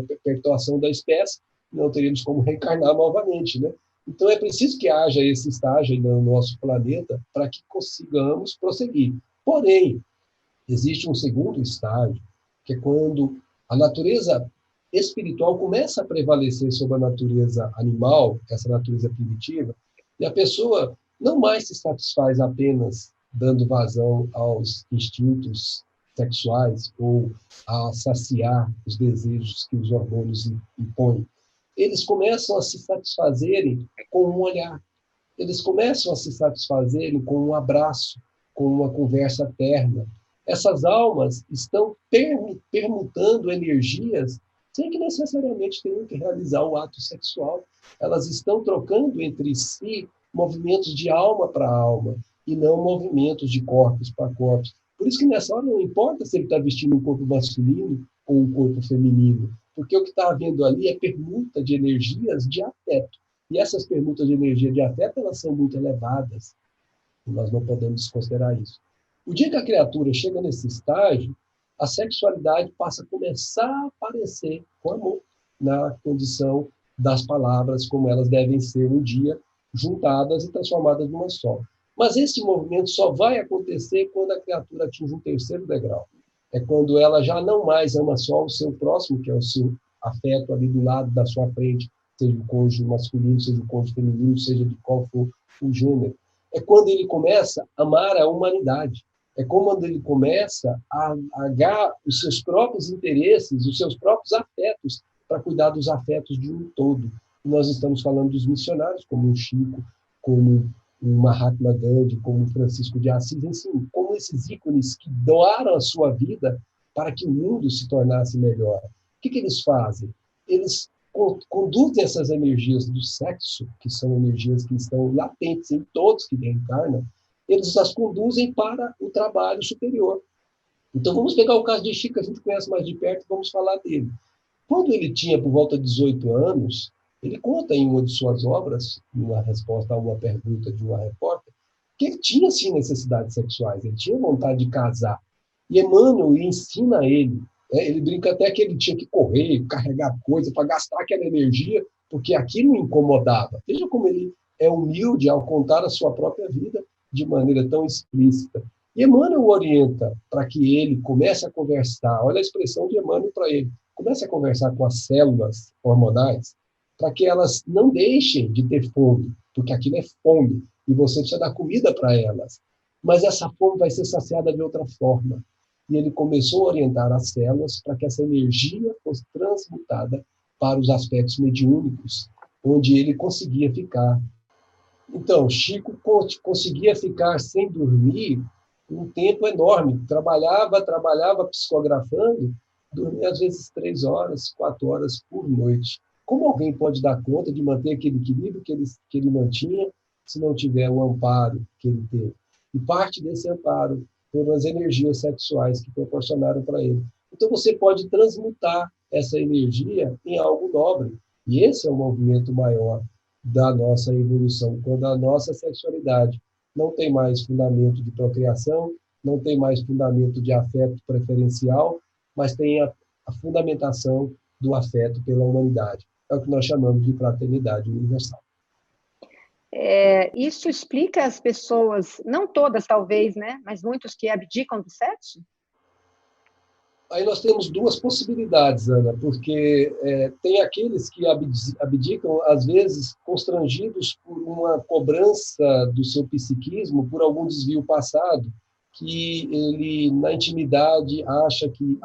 perpetuação da espécie, não teríamos como reencarnar novamente, né? Então, é preciso que haja esse estágio no nosso planeta para que consigamos prosseguir. Porém, existe um segundo estágio, que é quando a natureza espiritual começa a prevalecer sobre a natureza animal, essa natureza primitiva, e a pessoa não mais se satisfaz apenas dando vazão aos instintos sexuais ou a saciar os desejos que os hormônios impõem. Eles começam a se satisfazerem com um olhar, eles começam a se satisfazerem com um abraço, com uma conversa terna. Essas almas estão permutando energias sem que necessariamente tenham que realizar o ato sexual. Elas estão trocando entre si movimentos de alma para alma e não movimentos de corpos para corpos. Por isso que nessa hora não importa se ele está vestindo um corpo masculino ou um corpo feminino, porque o que está havendo ali é permuta de energias de afeto. E essas permutas de energia de afeto, elas são muito elevadas. E nós não podemos desconsiderar isso. O dia que a criatura chega nesse estágio, a sexualidade passa a começar a aparecer com amor, na condição das palavras como elas devem ser um dia, juntadas e transformadas numa só. Mas esse movimento só vai acontecer quando a criatura atinge um terceiro degrau. É quando ela já não mais ama só o seu próximo, que é o seu afeto ali do lado da sua frente, seja o cônjuge masculino, seja o cônjuge feminino, seja de qual for o gênero. É quando ele começa a amar a humanidade. É quando ele começa a agarrar os seus próprios interesses, os seus próprios afetos, para cuidar dos afetos de um todo. E nós estamos falando dos missionários, como o Chico, como o Mahatma Gandhi, como o Francisco de Assis, assim, como esses ícones que doaram a sua vida para que o mundo se tornasse melhor. O que eles fazem? Eles conduzem essas energias do sexo, que são energias que estão latentes em todos que reencarnam, eles as conduzem para o trabalho superior. Então, vamos pegar o caso de Chico, que a gente conhece mais de perto, e vamos falar dele. Quando ele tinha por volta de 18 anos, ele conta em uma de suas obras, numa resposta a uma pergunta de uma repórter, que ele tinha, sim, necessidades sexuais, ele tinha vontade de casar. E Emmanuel ensina ele, ele brinca até que ele tinha que correr, carregar coisa para gastar aquela energia, porque aquilo o incomodava. Veja como ele é humilde ao contar a sua própria vida de maneira tão explícita. E Emmanuel orienta para que ele comece a conversar, olha a expressão de Emmanuel para ele, comece a conversar com as células hormonais, para que elas não deixem de ter fome, porque aquilo é fome, e você precisa dar comida para elas. Mas essa fome vai ser saciada de outra forma. E ele começou a orientar as células para que essa energia fosse transmutada para os aspectos mediúnicos, onde ele conseguia ficar. Então, Chico conseguia ficar sem dormir um tempo enorme. Trabalhava psicografando, dormia às vezes 3 horas, 4 horas por noite. Como alguém pode dar conta de manter aquele equilíbrio que ele mantinha se não tiver o amparo que ele teve? E parte desse amparo foram as energias sexuais que proporcionaram para ele. Então, você pode transmutar essa energia em algo nobre. E esse é o movimento maior da nossa evolução, quando a nossa sexualidade não tem mais fundamento de procriação, não tem mais fundamento de afeto preferencial, mas tem a fundamentação do afeto pela humanidade. É o que nós chamamos de fraternidade universal. Isso explica as pessoas, não todas talvez, né, mas muitos que abdicam do sexo? Aí nós temos 2 possibilidades, Ana, porque tem aqueles que abdicam, às vezes, constrangidos por uma cobrança do seu psiquismo, por algum desvio passado, que ele, na intimidade, acha que,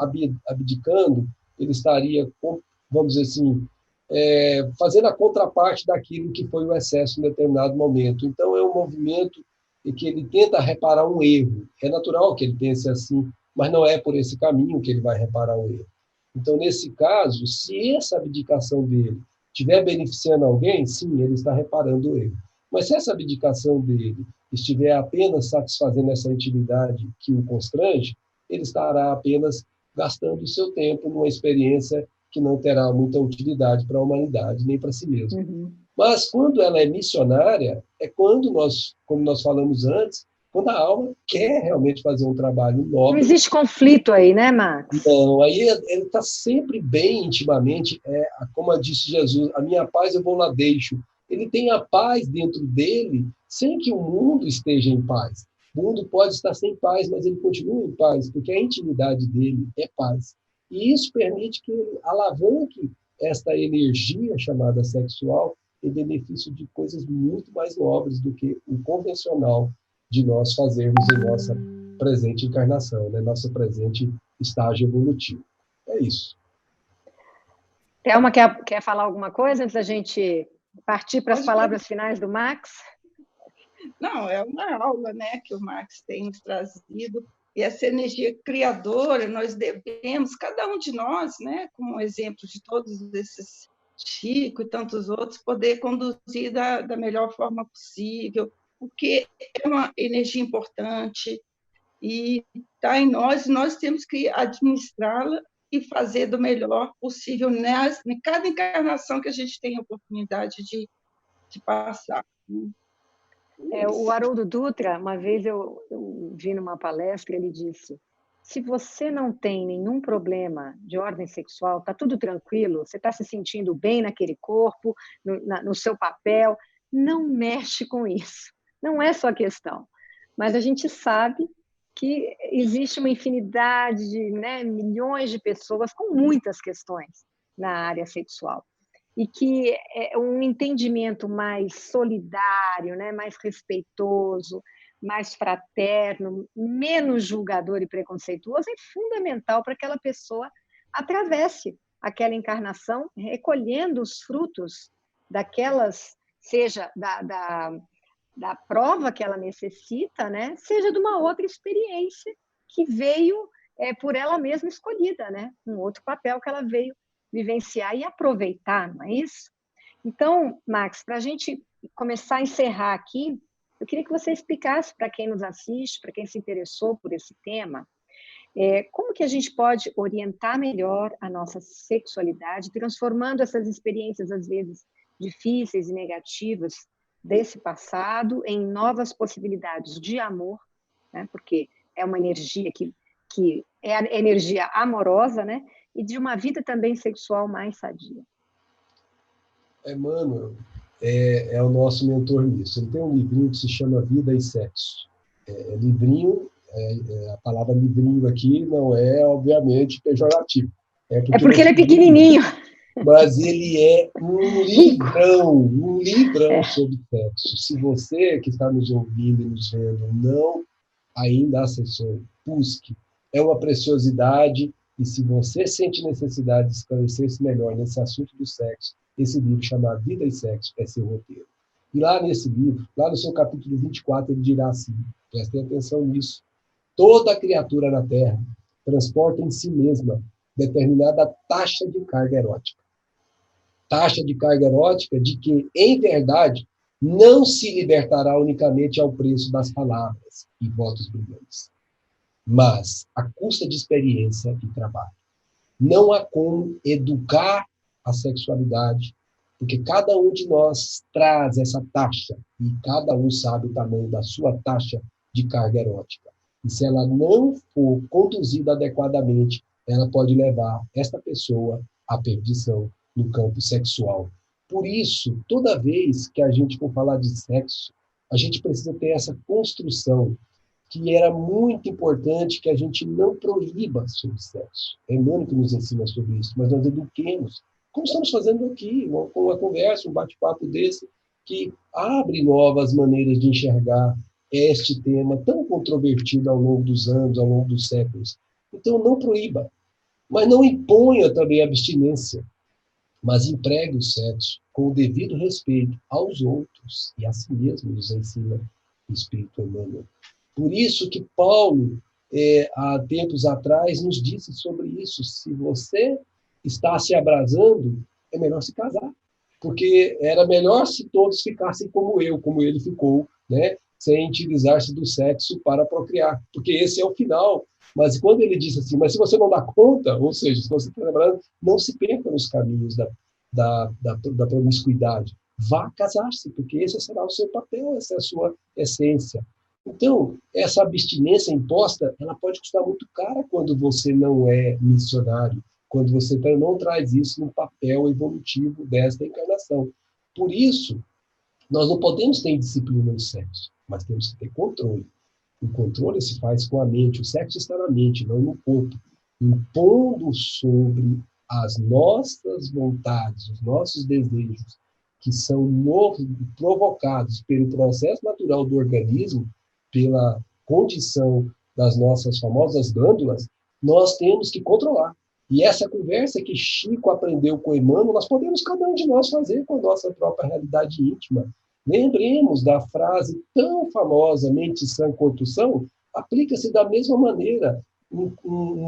abdicando, ele estaria, vamos dizer assim, fazendo a contraparte daquilo que foi o excesso em determinado momento. Então, é um movimento em que ele tenta reparar um erro. É natural que ele pense assim, mas não é por esse caminho que ele vai reparar o erro. Então, nesse caso, se essa abdicação dele estiver beneficiando alguém, sim, ele está reparando o erro. Mas se essa abdicação dele estiver apenas satisfazendo essa intimidade que o constrange, ele estará apenas gastando o seu tempo numa experiência que não terá muita utilidade para a humanidade, nem para si mesmo. Uhum. Mas quando ela é missionária, é quando nós, como nós falamos antes, quando a alma quer realmente fazer um trabalho Não nobre. existe conflito aí, né, Max? Não, aí ele está sempre bem intimamente, como disse Jesus, a minha paz eu vou lá deixo. Ele tem a paz dentro dele, sem que o mundo esteja em paz. O mundo pode estar sem paz, mas ele continua em paz, porque a intimidade dele é paz. E isso permite que ele alavanque esta energia chamada sexual em benefício de coisas muito mais nobres do que o convencional de nós fazermos em nossa presente encarnação, né? Nosso presente estágio evolutivo. É isso. Thelma, quer falar alguma coisa antes da gente partir para as palavras finais do Max? Não, é uma aula, né, que o Max tem nos trazido, e essa energia criadora, nós devemos, cada um de nós, né, como exemplo de todos esses Chico e tantos outros, poder conduzir da melhor forma possível, porque é uma energia importante e está em nós, nós temos que administrá-la e fazer do melhor possível em cada encarnação que a gente tem a oportunidade de passar. O Haroldo Dutra, uma vez eu vi numa palestra, ele disse: se você não tem nenhum problema de ordem sexual, está tudo tranquilo, você está se sentindo bem naquele corpo, no seu papel, não mexe com isso. Não é só questão. Mas a gente sabe que existe uma infinidade de milhões de pessoas com muitas questões na área sexual. E que um entendimento mais solidário, mais respeitoso, mais fraterno, menos julgador e preconceituoso é fundamental para que aquela pessoa atravesse aquela encarnação, recolhendo os frutos daquelas, seja da prova que ela necessita, seja de uma outra experiência que veio por ela mesma escolhida, um outro papel que ela veio vivenciar e aproveitar, não é isso? Então, Max, para a gente começar a encerrar aqui, eu queria que você explicasse para quem nos assiste, para quem se interessou por esse tema, como que a gente pode orientar melhor a nossa sexualidade, transformando essas experiências, às vezes, difíceis e negativas desse passado em novas possibilidades de amor, porque é uma energia que é a energia amorosa, e de uma vida também sexual mais sadia. Emmanuel é o nosso mentor nisso. Ele tem um livrinho que se chama Vida e Sexo. Livrinho, a palavra livrinho aqui não é, obviamente, pejorativo. Porque ele é pequenininho. Mas ele é um livrão sobre sexo. Se você que está nos ouvindo e nos vendo não ainda acessou, busque. É uma preciosidade. E se você sente necessidade de esclarecer-se melhor nesse assunto do sexo, esse livro chamado Vida e Sexo é seu roteiro. E lá nesse livro, lá no seu capítulo 24, ele dirá assim, prestem atenção nisso, toda criatura na Terra transporta em si mesma determinada taxa de carga erótica. Taxa de carga erótica de que, em verdade, não se libertará unicamente ao preço das palavras e votos brilhantes, mas à custa de experiência e trabalho. Não há como educar a sexualidade, porque cada um de nós traz essa taxa, e cada um sabe o tamanho da sua taxa de carga erótica. E se ela não for conduzida adequadamente, ela pode levar esta pessoa à perdição no campo sexual. Por isso, toda vez que a gente for falar de sexo, a gente precisa ter essa construção que era muito importante que a gente não proíba sobre sexo. É Emmanuel que nos ensina sobre isso, mas nós eduquemos, como estamos fazendo aqui, com uma conversa, um bate-papo desse, que abre novas maneiras de enxergar este tema tão controvertido ao longo dos anos, ao longo dos séculos. Então, não proíba, mas não imponha também a abstinência, mas empregue o sexo com o devido respeito aos outros e a si mesmo, nos ensina o Espírito Emmanuel. Por isso que Paulo, há tempos atrás, nos disse sobre isso. Se você está se abrasando, é melhor se casar. Porque era melhor se todos ficassem como ele ficou, sem utilizar-se do sexo para procriar, porque esse é o final. Mas quando ele disse assim, mas se você não dá conta, ou seja, se você está trabalhando, não se perca nos caminhos da promiscuidade. Vá casar-se, porque esse será o seu papel, essa é a sua essência. Então, essa abstinência imposta, ela pode custar muito cara quando você não é missionário, quando você não traz isso no papel evolutivo desta encarnação. Por isso, nós não podemos ter disciplina no sexo, mas temos que ter controle. O controle se faz com a mente, o sexo está na mente, não no corpo, impondo sobre as nossas vontades, os nossos desejos, que são provocados pelo processo natural do organismo, pela condição das nossas famosas glândulas, nós temos que controlar. E essa conversa que Chico aprendeu com Emmanuel, nós podemos cada um de nós fazer com a nossa própria realidade íntima. Lembremos da frase tão famosa, mente sã, corpo são, aplica-se da mesma maneira. Um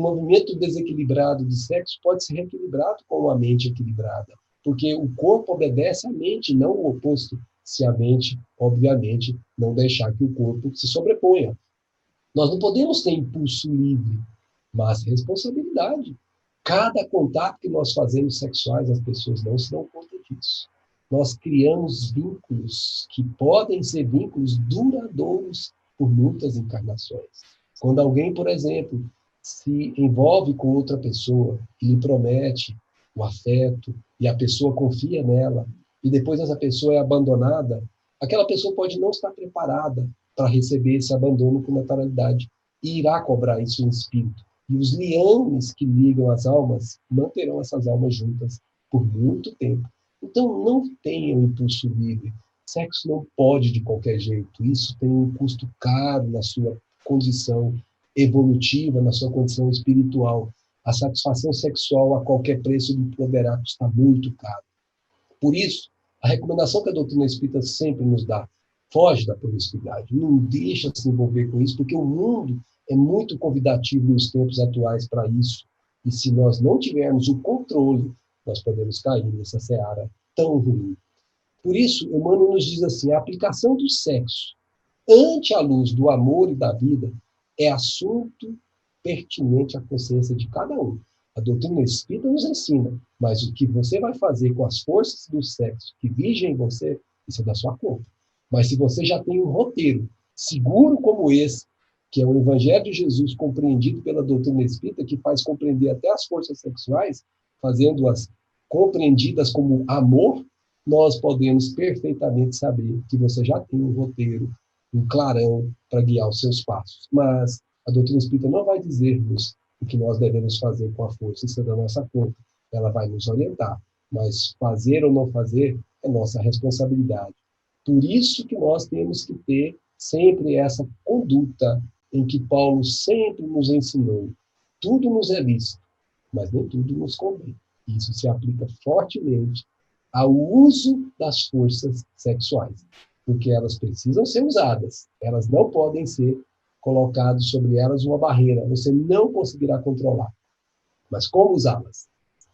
movimento desequilibrado de sexo pode ser reequilibrado com uma mente equilibrada, porque o corpo obedece à mente, não o oposto, se a mente, obviamente, não deixar que o corpo se sobreponha. Nós não podemos ter impulso livre, mas responsabilidade. Cada contato que nós fazemos sexuais, as pessoas não se dão conta disso. Nós criamos vínculos que podem ser vínculos duradouros por muitas encarnações. Quando alguém, por exemplo, se envolve com outra pessoa e lhe promete o afeto, e a pessoa confia nela, e depois essa pessoa é abandonada, aquela pessoa pode não estar preparada para receber esse abandono com naturalidade, e irá cobrar isso em espírito. E os liames que ligam as almas manterão essas almas juntas por muito tempo. Então, não tenham impulso livre. Sexo não pode de qualquer jeito. Isso tem um custo caro na sua condição evolutiva, na sua condição espiritual. A satisfação sexual a qualquer preço lhe poderá custar muito caro. Por isso, a recomendação que a doutrina espírita sempre nos dá, foge da promiscuidade, não deixa se envolver com isso, porque o mundo é muito convidativo nos tempos atuais para isso. E se nós não tivermos o controle, nós podemos cair nessa seara tão ruim. Por isso, Emmanuel nos diz assim, a aplicação do sexo ante a luz do amor e da vida é assunto pertinente à consciência de cada um. A doutrina espírita nos ensina, mas o que você vai fazer com as forças do sexo que vigem em você, isso é da sua conta. Mas se você já tem um roteiro seguro como esse, que é o Evangelho de Jesus compreendido pela doutrina espírita, que faz compreender até as forças sexuais, fazendo-as compreendidas como amor, nós podemos perfeitamente saber que você já tem um roteiro, um clarão para guiar os seus passos. Mas a doutrina espírita não vai dizer-nos o que nós devemos fazer com a força, isso é da nossa conta. Ela vai nos orientar, mas fazer ou não fazer é nossa responsabilidade. Por isso que nós temos que ter sempre essa conduta em que Paulo sempre nos ensinou. Tudo nos é lícito, mas nem tudo nos convém. Isso se aplica fortemente ao uso das forças sexuais, porque elas precisam ser usadas, elas não podem ser colocadas sobre elas uma barreira, você não conseguirá controlar. Mas como usá-las?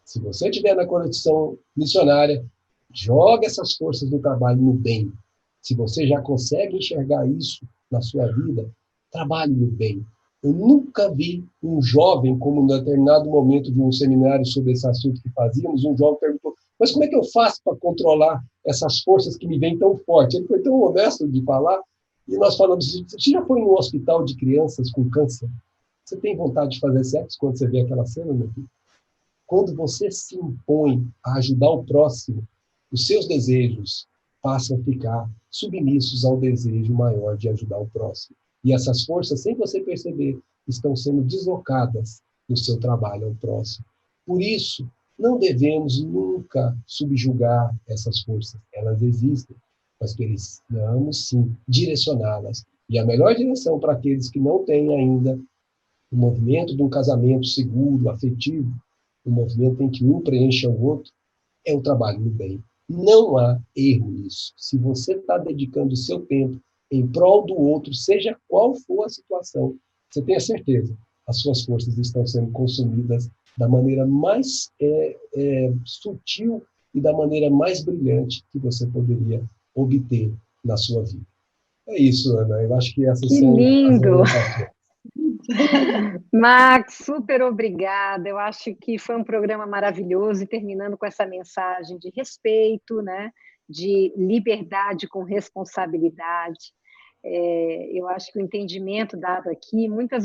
Se você estiver na condição missionária, joga essas forças do trabalho no bem. Se você já consegue enxergar isso na sua vida, trabalhe no bem. Eu nunca vi um jovem, como em determinado momento de um seminário sobre esse assunto que fazíamos, um jovem perguntou, mas como é que eu faço para controlar essas forças que me vêm tão forte? Ele foi tão honesto de falar, e nós falamos, você já foi no hospital de crianças com câncer? Você tem vontade de fazer sexo quando você vê aquela cena, meu filho? Quando você se impõe a ajudar o próximo, os seus desejos passam a ficar submissos ao desejo maior de ajudar o próximo. E essas forças, sem você perceber, estão sendo deslocadas no seu trabalho ao próximo. Por isso, não devemos nunca subjugar essas forças. Elas existem, mas precisamos, sim, direcioná-las. E a melhor direção para aqueles que não têm ainda o movimento de um casamento seguro, afetivo, um movimento em que um preencha o outro, é o trabalho no bem. Não há erro nisso. Se você está dedicando o seu tempo em prol do outro, seja qual for a situação, você tenha certeza, as suas forças estão sendo consumidas da maneira mais sutil e da maneira mais brilhante que você poderia obter na sua vida. É isso, Ana. Eu acho que essas Que são lindo! as orientações. Max, super obrigada. Eu acho que foi um programa maravilhoso e terminando com essa mensagem de respeito, né? De liberdade com responsabilidade. Eu acho que o entendimento dado aqui, muito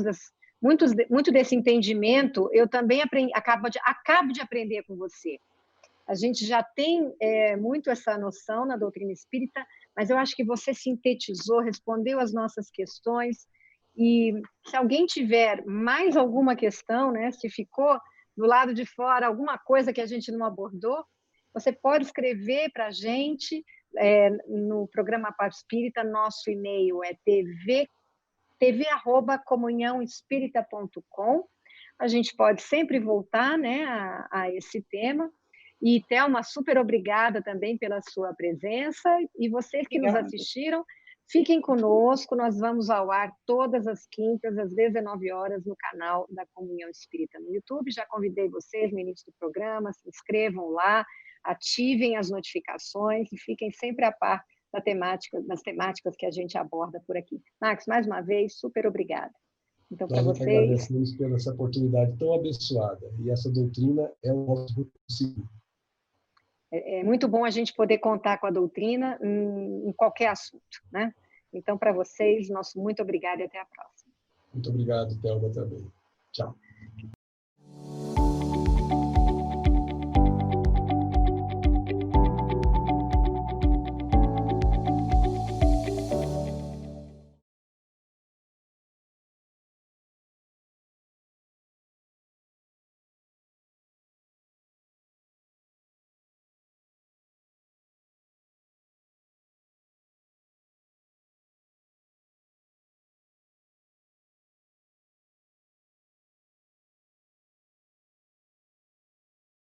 desse entendimento, eu também acabo de aprender com você. A gente já tem muito essa noção na doutrina espírita, mas eu acho que você sintetizou, respondeu as nossas questões, e se alguém tiver mais alguma questão, né, se ficou do lado de fora alguma coisa que a gente não abordou, você pode escrever para a gente no programa Papo Espírita. Nosso e-mail é tv@comunhãoespírita.com. A gente pode sempre voltar, né, a esse tema. E, Thelma, super obrigada também pela sua presença. E vocês que nos assistiram, fiquem conosco. Nós vamos ao ar todas as quintas, às 19 horas, no canal da Comunhão Espírita no YouTube. Já convidei vocês no início do programa, se inscrevam lá, ativem as notificações e fiquem sempre a par das temáticas que a gente aborda por aqui. Max, mais uma vez, super obrigada. Então, para Nós que vocês... agradecemos pela essa oportunidade tão abençoada. E essa doutrina é o nosso possível. É muito bom a gente poder contar com a doutrina em qualquer assunto, né? Então, para vocês, nosso muito obrigado e até a próxima. Muito obrigado, Thelma, também. Tchau.